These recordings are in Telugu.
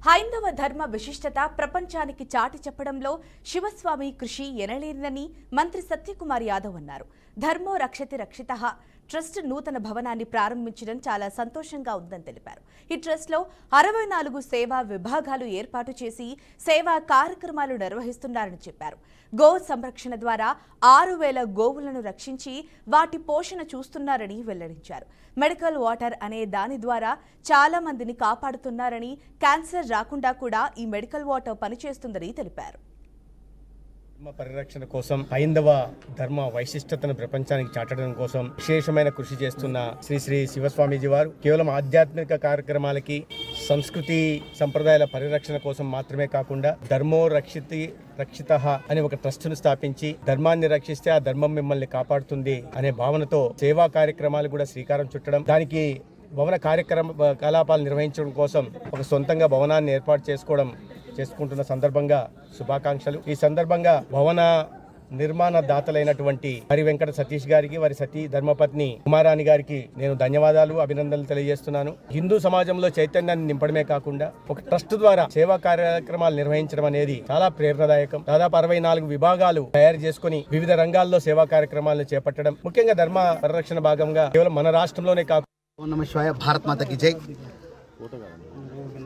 హైందవ ధర్మ విశిష్టత ప్రపంచానికి చాటి చెప్పడంలో శివస్వామి కృషి ఎనలేనిదని మంత్రి సత్యకుమార్ యాదవ్ అన్నారు. ధర్మో రక్షతి రక్షితః ట్రస్ట్ నూతన భవనాన్ని ప్రారంభించడం చాలా సంతోషంగా ఉందని తెలిపారు. ఈ ట్రస్ట్లో 64 సేవా విభాగాలు ఏర్పాటు చేసి సేవా కార్యక్రమాలు నిర్వహిస్తున్నారని చెప్పారు. గో సంరక్షణ ద్వారా 6000 గోవులను రక్షించి వాటి పోషణ చూస్తున్నారని వెల్లడించారు. మెడికల్ వాటర్ అనే దాని ద్వారా చాలా మందిని కాపాడుతున్నారని, క్యాన్సర్ రాకుండా కూడా ఈ మెడికల్ వాటర్ పనిచేస్తుందని తెలిపారు. పరిరక్షణ కోసం హైందవ ధర్మ వైశిష్టతను ప్రపంచానికి చాటడం కోసం విశేషమైన కృషి చేస్తున్న శ్రీ శ్రీ శివస్వామీజీ వారు కేవలం ఆధ్యాత్మిక కార్యక్రమాలకి, సంస్కృతి సంప్రదాయాల పరిరక్షణ కోసం మాత్రమే కాకుండా ధర్మో రక్షితః అనే ఒక ట్రస్టును స్థాపించి ధర్మాన్ని రక్షిస్తే ఆ ధర్మం మిమ్మల్ని కాపాడుతుంది అనే భావనతో సేవా కార్యక్రమాలు కూడా శ్రీకారం చుట్టడం, దానికి భవన కార్యకలాపాలు నిర్వహించడం కోసం ఒక సొంతంగా భవనాన్ని ఏర్పాటు చేసుకుంటున్న సందర్భంగా శుభాకాంక్షలు. ఈ సందర్భంగా భవన నిర్మాణ దాతలైనటువంటి హరి వెంకట సతీష్ గారికి, వారి సతీ ధర్మపత్ని కుమారాణి గారికి నేను ధన్యవాదాలు, అభినందనలు తెలియజేస్తున్నాను. హిందూ సమాజంలో చైతన్యాన్ని నింపడమే కాకుండా ఒక ట్రస్ట్ ద్వారా సేవా కార్యక్రమాలు నిర్వహించడం అనేది చాలా ప్రేరణాదాయకం. దాదాపు 64 విభాగాలు తయారు చేసుకుని వివిధ రంగాల్లో సేవా కార్యక్రమాలను చేపట్టడం, ముఖ్యంగా ధర్మ పరిరక్షణ భాగంగా కేవలం మన రాష్ట్రంలోనే కాకుండా ఓం నమః శివాయ. భారత్ మాతకి జై.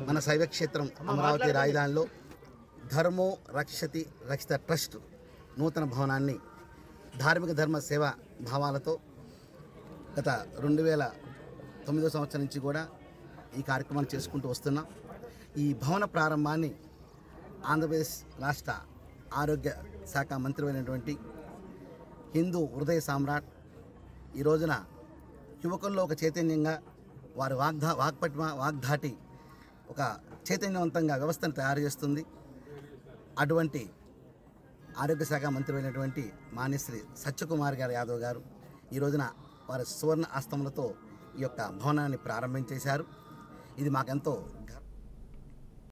మన శైవ క్షేత్రం అమరావతి రాజధానిలో ధర్మో రక్షిత ట్రస్ట్ నూతన భవనాన్ని ధార్మిక ధర్మ సేవా భావాలతో గత 2009 సంవత్సరం నుంచి కూడా ఈ కార్యక్రమాన్ని చేసుకుంటూ వస్తున్నాం. ఈ భవన ప్రారంభాన్ని ఆంధ్రప్రదేశ్ రాష్ట్ర ఆరోగ్య శాఖ మంత్రి అయినటువంటి హిందూ హృదయ సామ్రాట్ ఈ రోజున యువకుల్లో ఒక చైతన్యంగా వారి వాగ్ధాటి ఒక చైతన్యవంతంగా వ్యవస్థను తయారు చేస్తుంది. అటువంటి ఆరోగ్య శాఖ మంత్రి అయినటువంటి మాన్యశ్రీ సత్యకుమార్ యాదవ్ గారు ఈ రోజున వారి సువర్ణ ఆస్తములతో ఈ యొక్క భవనాన్ని ప్రారంభించేశారు. ఇది మాకెంతో